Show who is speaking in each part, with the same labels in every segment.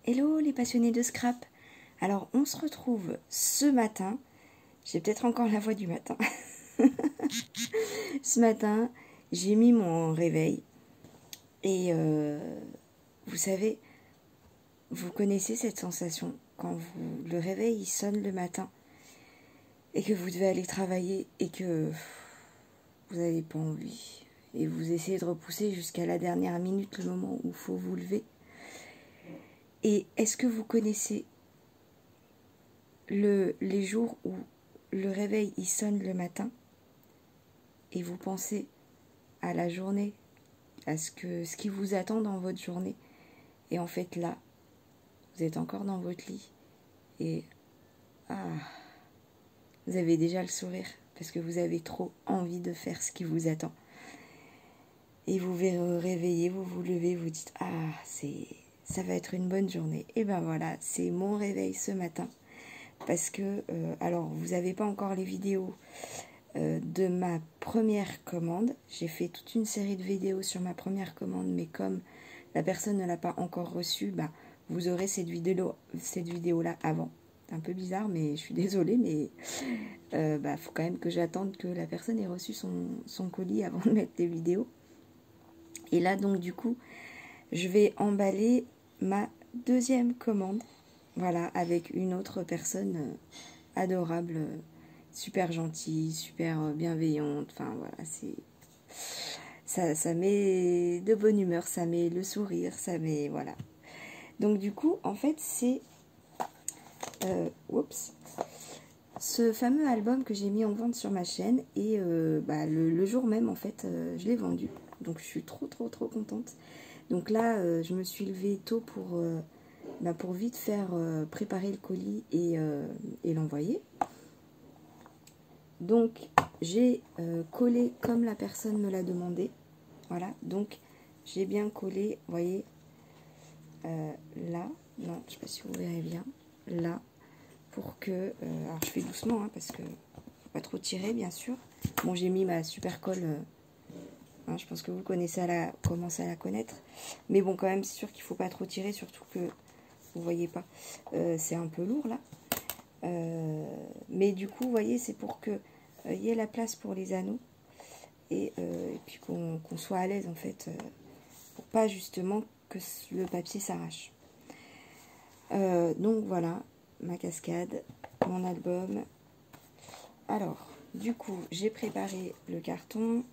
Speaker 1: Hello les passionnés de scrap. Alors on se retrouve ce matin. J'ai peut-être encore la voix du matin. Ce matin, j'ai mis mon réveil. Et vous savez, vous connaissez cette sensation quand le réveil il sonne le matin et que vous devez aller travailler et que vous n'avez pas envie. Et vous essayez de repousser jusqu'à la dernière minute le moment où il faut vous lever. Et est-ce que vous connaissez les jours où le réveil il sonne le matin et vous pensez à la journée, à ce qui vous attend dans votre journée, et en fait là, vous êtes encore dans votre lit et vous avez déjà le sourire parce que vous avez trop envie de faire ce qui vous attend. Et vous vous réveillez, vous vous levez, vous dites ça va être une bonne journée. Et ben voilà, c'est mon réveil ce matin. Parce que, alors, vous n'avez pas encore les vidéos de ma première commande. J'ai fait toute une série de vidéos sur ma première commande, mais comme la personne ne l'a pas encore reçue, vous aurez cette vidéo-là avant. C'est un peu bizarre, mais je suis désolée, mais faut quand même que j'attende que la personne ait reçu son colis avant de mettre les vidéos. Et là, donc, du coup, je vais emballer ma deuxième commande. Voilà, avec une autre personne adorable, super gentille, super bienveillante. Enfin voilà, ça met de bonne humeur, ça met le sourire, ça met voilà. Donc du coup, en fait, c'est ce fameux album que j'ai mis en vente sur ma chaîne et le jour même en fait, je l'ai vendu. Donc je suis trop contente. Donc là, je me suis levée tôt pour vite faire préparer le colis et l'envoyer. Donc j'ai collé comme la personne me l'a demandé. Voilà, donc j'ai bien collé, vous voyez, là, non, je sais pas si vous verrez bien, là, pour que, alors je fais doucement, parce que faut pas trop tirer bien sûr. Bon, j'ai mis ma super colle, je pense que vous commencez à la connaître, mais bon, quand même, c'est sûr qu'il faut pas trop tirer, surtout que vous voyez pas, c'est un peu lourd là, mais du coup vous voyez c'est pour que y ait la place pour les anneaux et puis qu'on soit à l'aise en fait, pour pas justement que le papier s'arrache. Donc voilà ma cascade, mon album. Alors du coup j'ai préparé le carton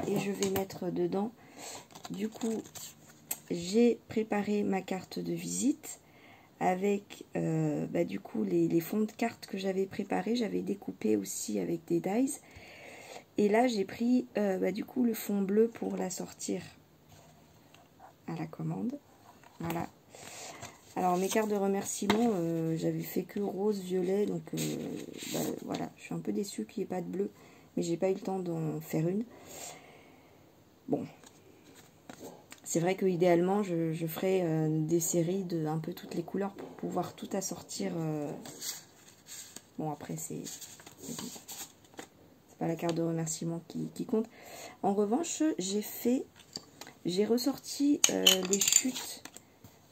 Speaker 1: et je vais mettre dedans, du coup j'ai préparé ma carte de visite avec du coup les fonds de cartes que j'avais préparés. J'avais découpé aussi avec des dies. Et là j'ai pris du coup le fond bleu pour la sortir à la commande. Voilà. Alors mes cartes de remerciement, j'avais fait que rose, violet. Donc voilà, je suis un peu déçue qu'il n'y ait pas de bleu. Mais j'ai pas eu le temps d'en faire une. Bon. C'est vrai que idéalement je ferais des séries de un peu toutes les couleurs pour pouvoir tout assortir. Bon après c'est pas la carte de remerciement qui compte. En revanche j'ai ressorti les chutes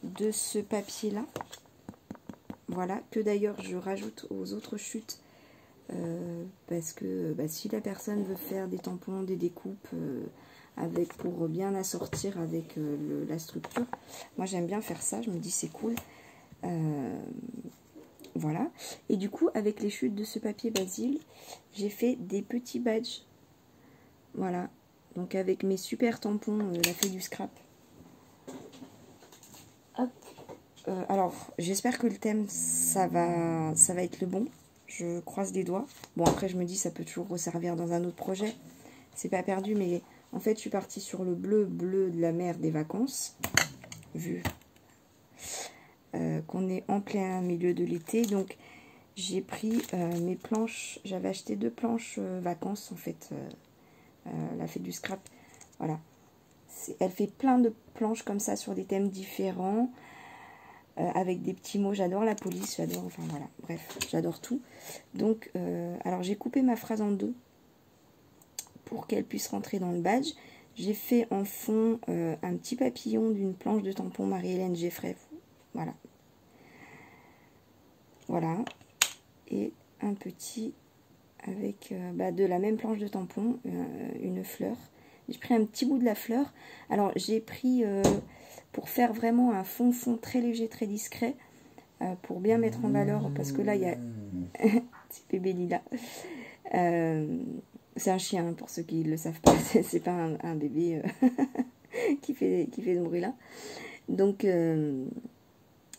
Speaker 1: de ce papier là. Voilà, que d'ailleurs je rajoute aux autres chutes parce que si la personne veut faire des tampons, des découpes pour bien assortir avec la structure, moi j'aime bien faire ça, je me dis c'est cool. Voilà, et du coup avec les chutes de ce papier basil, j'ai fait des petits badges. Voilà, donc avec mes super tampons, la fée du scrap. Hop. Alors j'espère que le thème ça va être le bon, je croise les doigts. Bon après je me dis ça peut toujours resservir dans un autre projet, c'est pas perdu, mais en fait je suis partie sur le bleu de la mer des vacances, vu qu'on est en plein milieu de l'été. Donc j'ai pris mes planches, j'avais acheté 2 planches vacances en fait, la fée du scrap. Voilà, elle fait plein de planches comme ça sur des thèmes différents, avec des petits mots. J'adore la police, j'adore, enfin voilà, bref, j'adore tout. Donc alors j'ai coupé ma phrase en 2 pour qu'elle puisse rentrer dans le badge. J'ai fait en fond un petit papillon d'une planche de tampon Marie-Hélène Geffray. Voilà, Voilà. Et un petit avec de la même planche de tampon, une fleur. J'ai pris un petit bout de la fleur. Alors j'ai pris, pour faire vraiment un fond très léger, très discret, pour bien mettre en valeur, parce que là il y a petit bébé Lila. C'est un chien, pour ceux qui ne le savent pas, c'est pas un bébé qui fait ce bruit là. Donc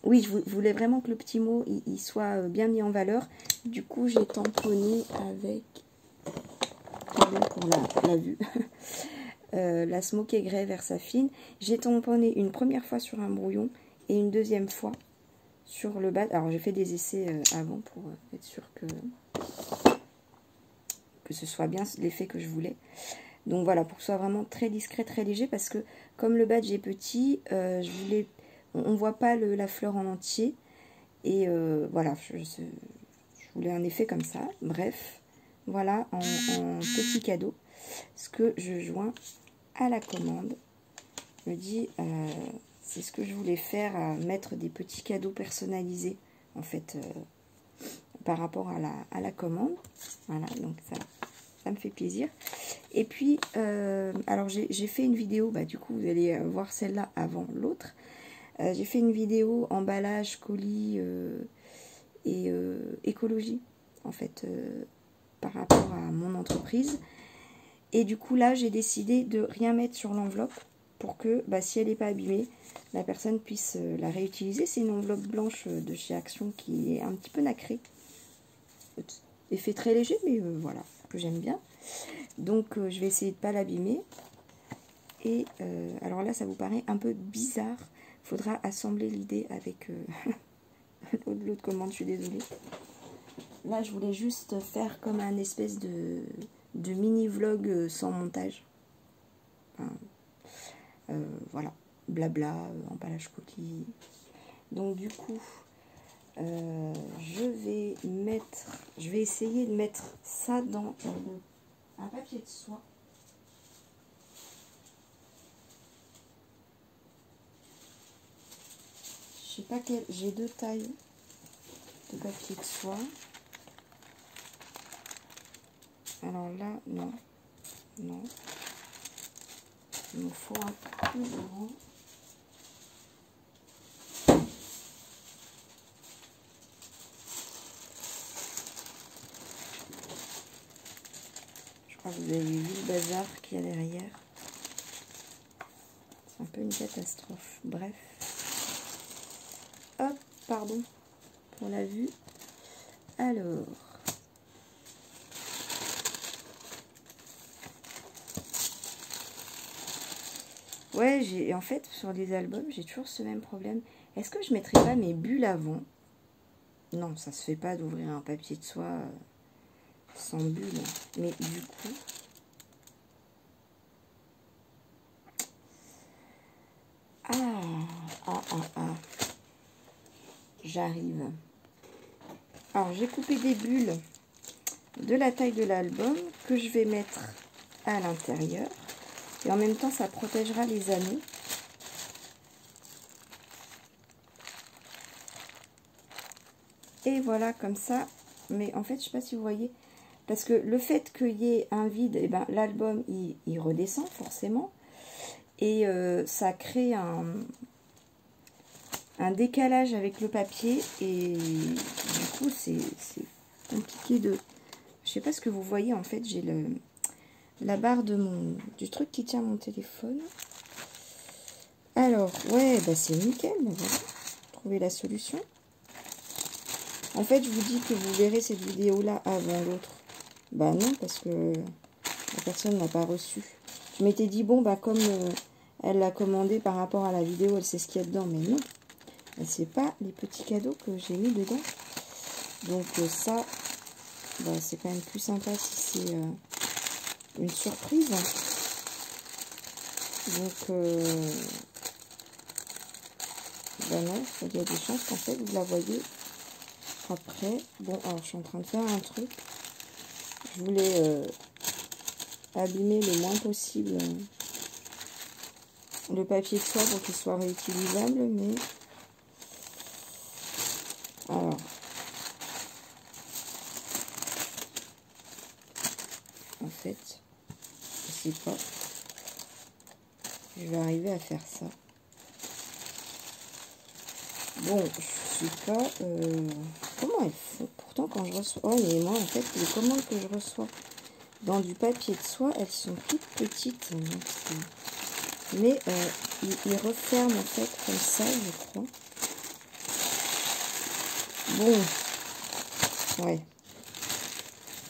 Speaker 1: oui, je voulais vraiment que le petit mot il soit bien mis en valeur. Du coup, j'ai tamponné avec, pour la vue, la Smoky Grey Versafine. J'ai tamponné une première fois sur un brouillon et une deuxième fois sur le bas. Alors, j'ai fait des essais avant pour être sûr que ce soit bien l'effet que je voulais. Donc voilà, pour que ce soit vraiment très discret, très léger, parce que comme le badge est petit, on voit pas la fleur en entier. Et voilà, je voulais un effet comme ça. Bref, voilà, en petit cadeau, ce que je joins à la commande. Je me dis, c'est ce que je voulais faire, mettre des petits cadeaux personnalisés, en fait, par rapport à la commande. Voilà, donc ça me fait plaisir. Et puis, alors j'ai fait une vidéo, du coup, vous allez voir celle-là avant l'autre. J'ai fait une vidéo emballage, colis et écologie, en fait, par rapport à mon entreprise. Et du coup, là, j'ai décidé de rien mettre sur l'enveloppe pour que, si elle n'est pas abîmée, la personne puisse la réutiliser. C'est une enveloppe blanche de chez Action qui est un petit peu nacrée. Effet très léger, mais voilà, que j'aime bien. Donc, je vais essayer de ne pas l'abîmer. Et alors là, ça vous paraît un peu bizarre. Il faudra assembler l'idée avec l'autre commande, je suis désolée. Là, je voulais juste faire comme un espèce de mini-vlog sans montage. Enfin, voilà, blabla, emballage colis. Donc du coup, je vais essayer de mettre ça dans un papier de soie. Je sais pas quel, j'ai 2 tailles de papier de soie. Alors là, non. Il me faut un peu grand. Je crois que vous avez vu le bazar qu'il y a derrière. C'est un peu une catastrophe. Bref. Hop, pardon pour la vue. Alors. Ouais, en fait, sur les albums, j'ai toujours ce même problème. Est-ce que je mettrais pas mes bulles avant? Non, ça se fait pas d'ouvrir un papier de soie sans bulles. Mais du coup... J'arrive. Alors, j'ai coupé des bulles de la taille de l'album que je vais mettre à l'intérieur. Et en même temps, ça protégera les anneaux. Et voilà, comme ça. Mais en fait, je ne sais pas si vous voyez. Parce que le fait qu'il y ait un vide, eh ben, l'album, il redescend forcément. Et ça crée un décalage avec le papier. Et du coup, c'est compliqué de... Je sais pas ce que vous voyez, en fait, j'ai la barre du truc qui tient mon téléphone. Alors, ouais, c'est nickel, voilà. Trouver la solution. En fait, je vous dis que vous verrez cette vidéo-là avant l'autre. Non, parce que la personne n'a pas reçu. Je m'étais dit, bon, comme elle l'a commandé par rapport à la vidéo, elle sait ce qu'il y a dedans, mais non. Elle sait pas les petits cadeaux que j'ai mis dedans. Donc ça, c'est quand même plus sympa si c'est une surprise. Donc, non, il y a des chances qu'en fait, vous la voyez après. Bon, alors je suis en train de faire un truc. Je voulais abîmer le moins possible le papier de soie pour qu'il soit réutilisable, mais alors fait. Je sais pas. Je vais arriver à faire ça. Bon, je sais pas comment elles font. Pourtant, quand je reçois... Oh, mais moi, en fait, les commandes que je reçois dans du papier de soie, elles sont toutes petites. Mais ils referment, en fait, comme ça, je crois. Bon. Ouais.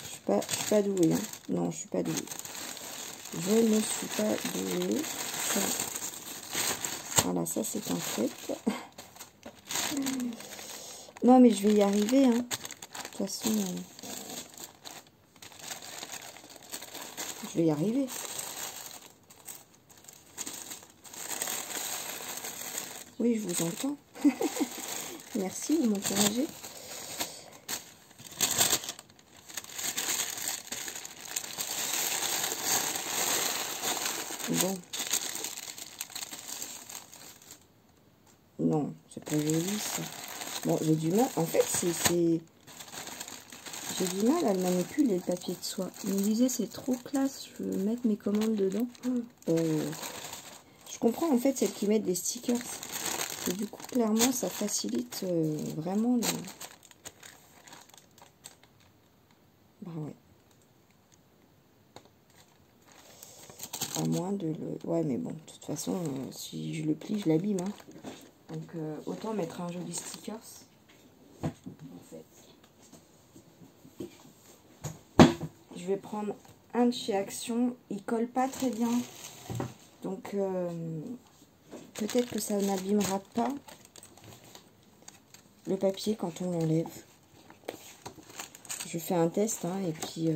Speaker 1: Je suis pas douée. Hein. Non, je suis pas douée. Je ne suis pas douée. Voilà, ça, c'est un fait. Non, mais je vais y arriver, hein. De toute façon, je vais y arriver. Oui, je vous entends. Merci, vous m'encouragez. Bon. Non, c'est pas joli, ça. Bon, j'ai du mal. En fait, j'ai du mal à le manipuler, le papier de soie. Il me disait, c'est trop classe, je veux mettre mes commandes dedans. Je comprends, en fait, celles qui mettent des stickers. Et du coup, clairement, ça facilite vraiment le... Bah ouais. À moins de le... Ouais, mais bon, de toute façon, si je le plie, je l'abîme. Hein. Donc, autant mettre un joli stickers. En fait. Je vais prendre un de chez Action. Il colle pas très bien. Donc, peut-être que ça n'abîmera pas le papier quand on l'enlève. Je fais un test, hein, et puis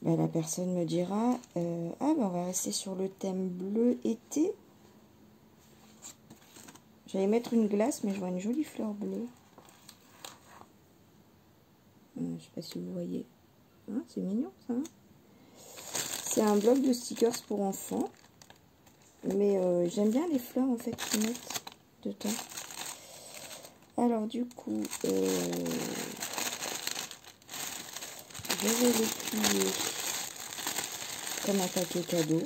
Speaker 1: bah, la personne me dira ah, bah, on va rester sur le thème bleu été. J'allais mettre une glace, mais je vois une jolie fleur bleue. Je sais pas si vous voyez. Hein, c'est mignon, ça. Hein, c'est un bloc de stickers pour enfants. Mais j'aime bien les fleurs, en fait, qu'ils mettent dedans. Alors, du coup, je vais les plier comme un paquet cadeau.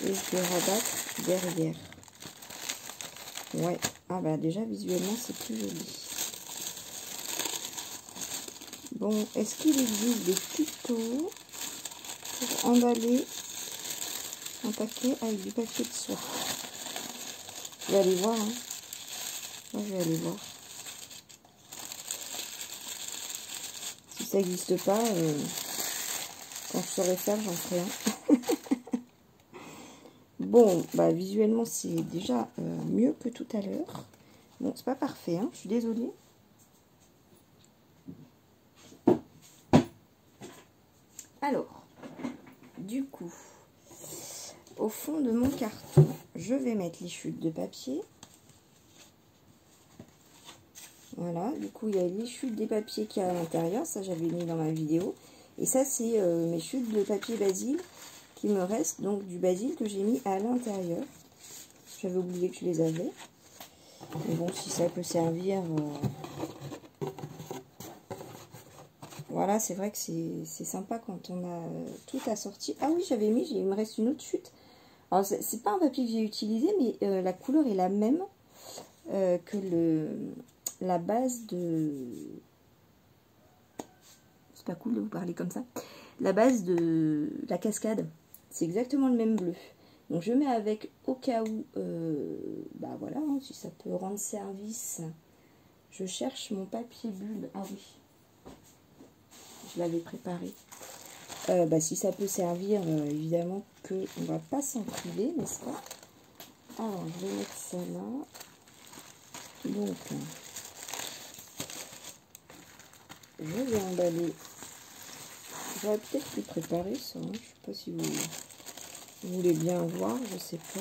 Speaker 1: Et je vais rabattre derrière. Ouais. Ah bah déjà, visuellement, c'est plus joli. Bon, est-ce qu'il existe des tutos pour emballer un paquet avec du papier de soie? Je vais aller voir. Hein. Moi, je vais aller voir. Si ça n'existe pas, quand je saurai faire, j'en ferai un. Bon, bah visuellement, c'est déjà mieux que tout à l'heure. Bon, c'est pas parfait, hein, je suis désolée. Alors, du coup, au fond de mon carton, je vais mettre les chutes de papier. Voilà, du coup, il y a les chutes des papiers qui y a à l'intérieur. Ça, j'avais mis dans ma vidéo. Et ça, c'est mes chutes de papier basil qui me restent. Donc, du basil que j'ai mis à l'intérieur. J'avais oublié que je les avais. Mais bon, si ça peut servir... Voilà, c'est vrai que c'est sympa quand on a tout assorti. Ah oui, j'avais mis, il me reste une autre chute. Alors, c'est pas un papier que j'ai utilisé, mais la couleur est la même que la base de... C'est pas cool de vous parler comme ça. La base de la cascade, c'est exactement le même bleu. Donc je mets avec au cas où, bah voilà, hein, si ça peut rendre service. Je cherche mon papier bulle. Ah oui, je l'avais préparé. Bah, si ça peut servir, évidemment qu'on ne va pas s'en priver, n'est-ce pas? Alors, je vais mettre ça là. Donc, je vais emballer. J'aurais peut-être pu préparer ça. Hein. Je ne sais pas si vous voulez bien voir, je sais pas.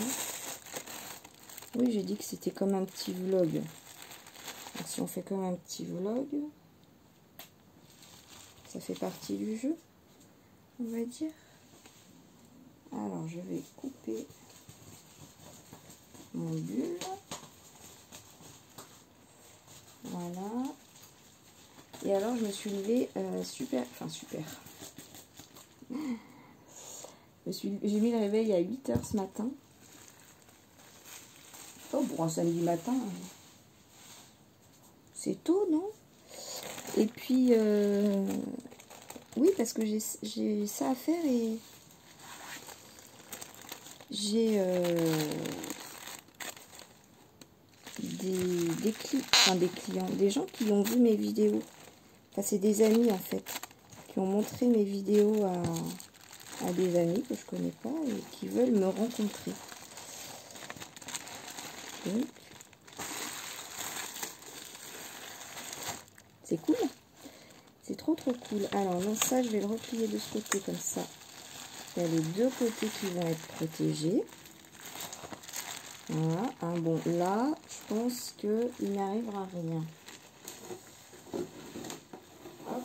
Speaker 1: Oui, j'ai dit que c'était comme un petit vlog. Donc, si on fait comme un petit vlog, ça fait partie du jeu, on va dire. Alors, je vais couper mon bulle. Voilà. Et alors, je me suis levée super. J'ai mis le réveil à 8 h ce matin. Oh, pour un samedi matin, c'est tôt, non? Et puis, oui, parce que j'ai ça à faire et j'ai des clients, des gens qui ont vu mes vidéos. Enfin, c'est des amis en fait, qui ont montré mes vidéos à des amis que je connais pas et qui veulent me rencontrer. Donc, c'est cool. C'est trop cool. Alors, non, ça, je vais le replier de ce côté comme ça. Il y a les deux côtés qui vont être protégés. Voilà. Ah, bon, là, je pense qu'il n'arrivera rien. Hop.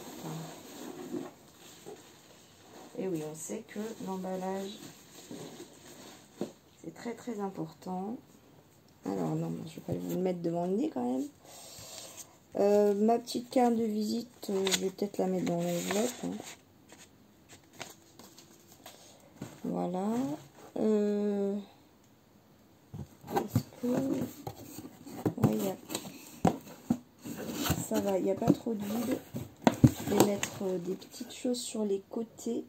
Speaker 1: Et oui, on sait que l'emballage, c'est très important. Alors, non, je ne vais pas vous le mettre devant le nez quand même. Ma petite carte de visite, je vais peut-être la mettre dans l'enveloppe. Hein. Voilà. Est-ce que... Ouais, ça va, il n'y a pas trop de vide. Je vais mettre des petites choses sur les côtés.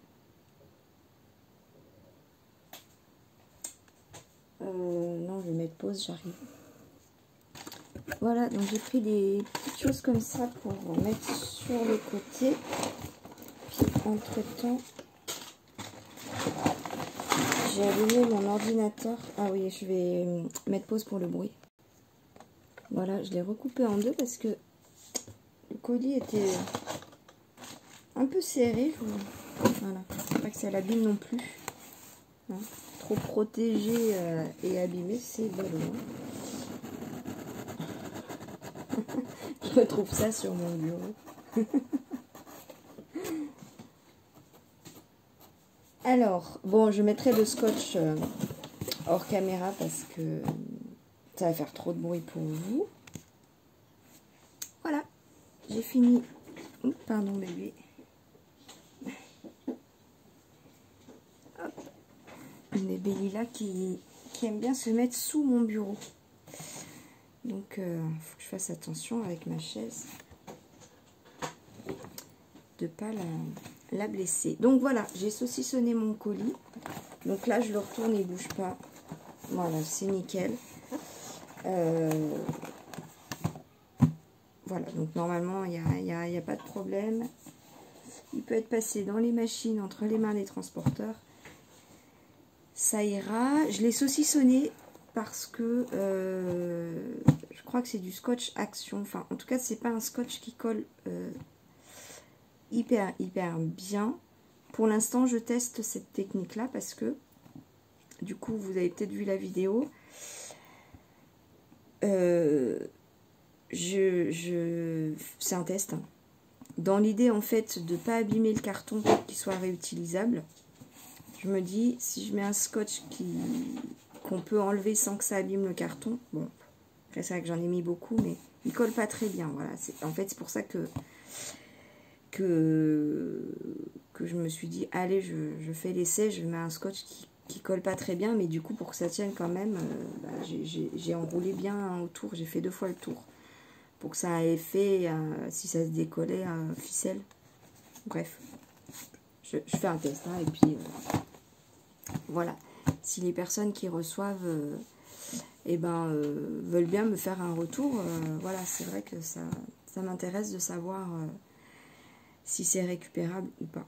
Speaker 1: Non, je vais mettre pause, j'arrive. Voilà, donc j'ai pris des petites choses comme ça pour mettre sur le côté. Puis entre-temps, j'ai allumé mon ordinateur. Ah oui, je vais mettre pause pour le bruit. Voilà, je l'ai recoupé en deux parce que le colis était un peu serré. Voilà, pas que ça l'abîme non plus. Hein, trop protégé et abîmé, c'est ballot. Je retrouve ça sur mon bureau. Alors, bon, je mettrai le scotch hors caméra parce que ça va faire trop de bruit pour vous. Voilà, j'ai fini. Oups, pardon bébé. Hop. Un bébé Lila qui aime bien se mettre sous mon bureau. Donc, il faut que je fasse attention avec ma chaise de ne pas la blesser. Donc voilà, j'ai saucissonné mon colis. Donc là, je le retourne, il ne bouge pas. Voilà, c'est nickel. Voilà, donc normalement, il n'y a pas de problème. Il peut être passé dans les machines, entre les mains des transporteurs. Ça ira. Je l'ai saucissonné parce que je crois que c'est du scotch action. Enfin, en tout cas, c'est pas un scotch qui colle hyper bien. Pour l'instant, je teste cette technique-là parce que, du coup, vous avez peut-être vu la vidéo. C'est un test. Hein. Dans l'idée, en fait, de ne pas abîmer le carton pour qu'il soit réutilisable, je me dis, si je mets un scotch qu'on peut enlever sans que ça abîme le carton, bon, après c'est vrai que j'en ai mis beaucoup, mais il colle pas très bien. Voilà, en fait, c'est pour ça que je me suis dit, allez, je fais l'essai, je mets un scotch qui colle pas très bien, mais du coup, pour que ça tienne quand même, j'ai enroulé bien autour, j'ai fait 2 fois le tour, pour que ça ait effet, si ça se décollait, ficelle. Bref, je fais un test, hein, et puis voilà. Si les personnes qui reçoivent veulent bien me faire un retour, voilà, c'est vrai que ça m'intéresse de savoir si c'est récupérable ou pas.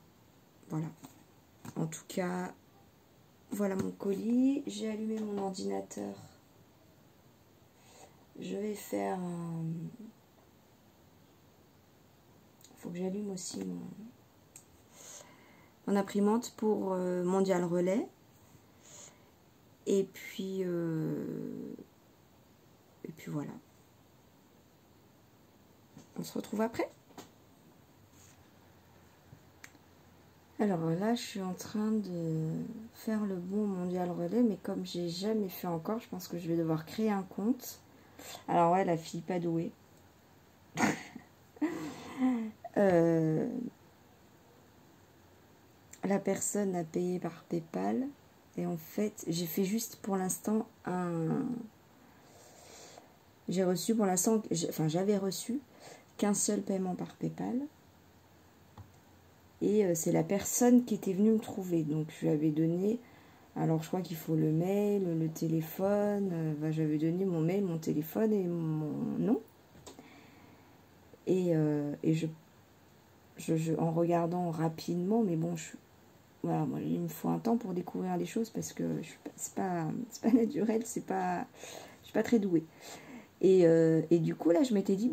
Speaker 1: Voilà. En tout cas, voilà mon colis. J'ai allumé mon ordinateur. Je vais faire... faut que j'allume aussi mon imprimante pour Mondial Relais. Et puis voilà. On se retrouve après. Alors là, je suis en train de faire le bon Mondial Relais, mais comme j'ai jamais fait encore, je pense que je vais devoir créer un compte. Alors ouais, la fille pas douée. La personne a payé par PayPal. Et en fait, j'ai fait juste pour l'instant j'ai reçu pour l'instant, enfin j'avais reçu qu'un seul paiement par PayPal. Et c'est la personne qui était venue me trouver. Donc je lui avais donné, alors je crois qu'il faut le mail, le téléphone. J'avais donné mon mail, mon téléphone et mon nom. Et en regardant rapidement, mais bon, voilà, moi, il me faut un temps pour découvrir les choses parce que c'est pas naturel, je suis pas très douée. Et du coup, là, je m'étais dit,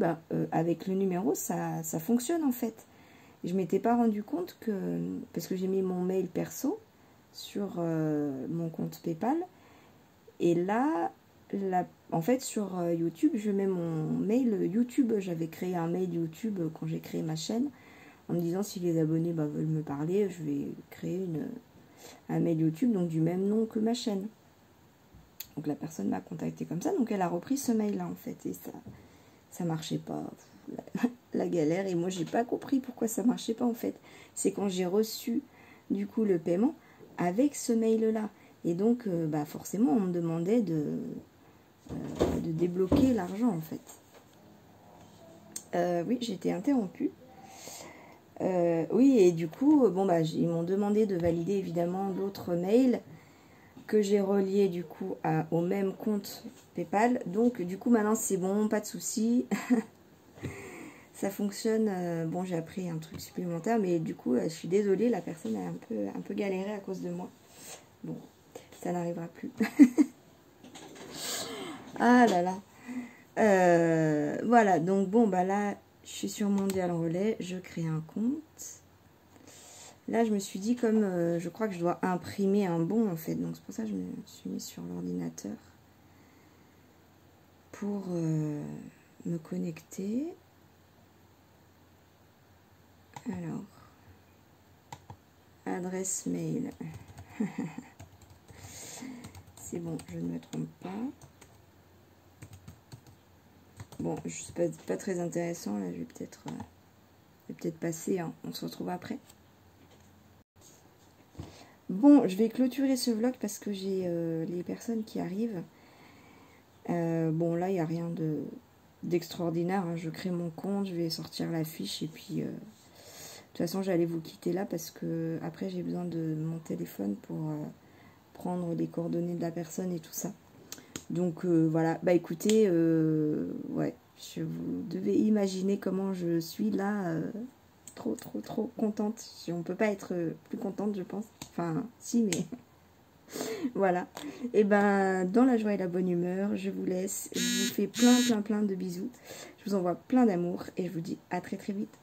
Speaker 1: avec le numéro, ça fonctionne en fait. Je m'étais pas rendu compte parce que j'ai mis mon mail perso sur mon compte PayPal. Et là, en fait, sur YouTube, je mets mon mail YouTube. J'avais créé un mail YouTube quand j'ai créé ma chaîne, en me disant si les abonnés veulent me parler, je vais créer un mail YouTube, donc du même nom que ma chaîne. Donc la personne m'a contacté comme ça, donc elle a repris ce mail-là en fait, et ça marchait pas. La galère, et moi j'ai pas compris pourquoi ça marchait pas en fait. C'est quand j'ai reçu du coup le paiement avec ce mail-là. Et donc forcément on me demandait de débloquer l'argent en fait. Oui, j'ai été interrompue. Oui, et du coup, ils m'ont demandé de valider évidemment l'autre mail que j'ai relié du coup au même compte PayPal. Donc du coup maintenant c'est bon, pas de souci. Ça fonctionne. Bon, j'ai appris un truc supplémentaire, mais du coup je suis désolée, la personne a un peu galéré à cause de moi. Bon, ça n'arrivera plus. Ah là là. Voilà, donc là je suis sur Mondial Relais, je crée un compte. Là, je me suis dit, comme je crois que je dois imprimer un bon, en fait. Donc, c'est pour ça que je me suis mis sur l'ordinateur pour me connecter. Alors, adresse mail. C'est bon, je ne me trompe pas. Bon, c'est pas très intéressant. Là, je vais peut-être passer. Hein. On se retrouve après. Bon, je vais clôturer ce vlog parce que j'ai les personnes qui arrivent. Bon, là, il n'y a rien d'extraordinaire. Hein. Je crée mon compte, je vais sortir la fiche et puis... de toute façon, j'allais vous quitter là parce que après j'ai besoin de mon téléphone pour prendre les coordonnées de la personne et tout ça. Donc voilà, écoutez, ouais, vous devez imaginer comment je suis là, trop contente. On peut pas être plus contente, je pense. Enfin, si, mais voilà. Et dans la joie et la bonne humeur, je vous laisse. Je vous fais plein de bisous. Je vous envoie plein d'amour et je vous dis à très vite.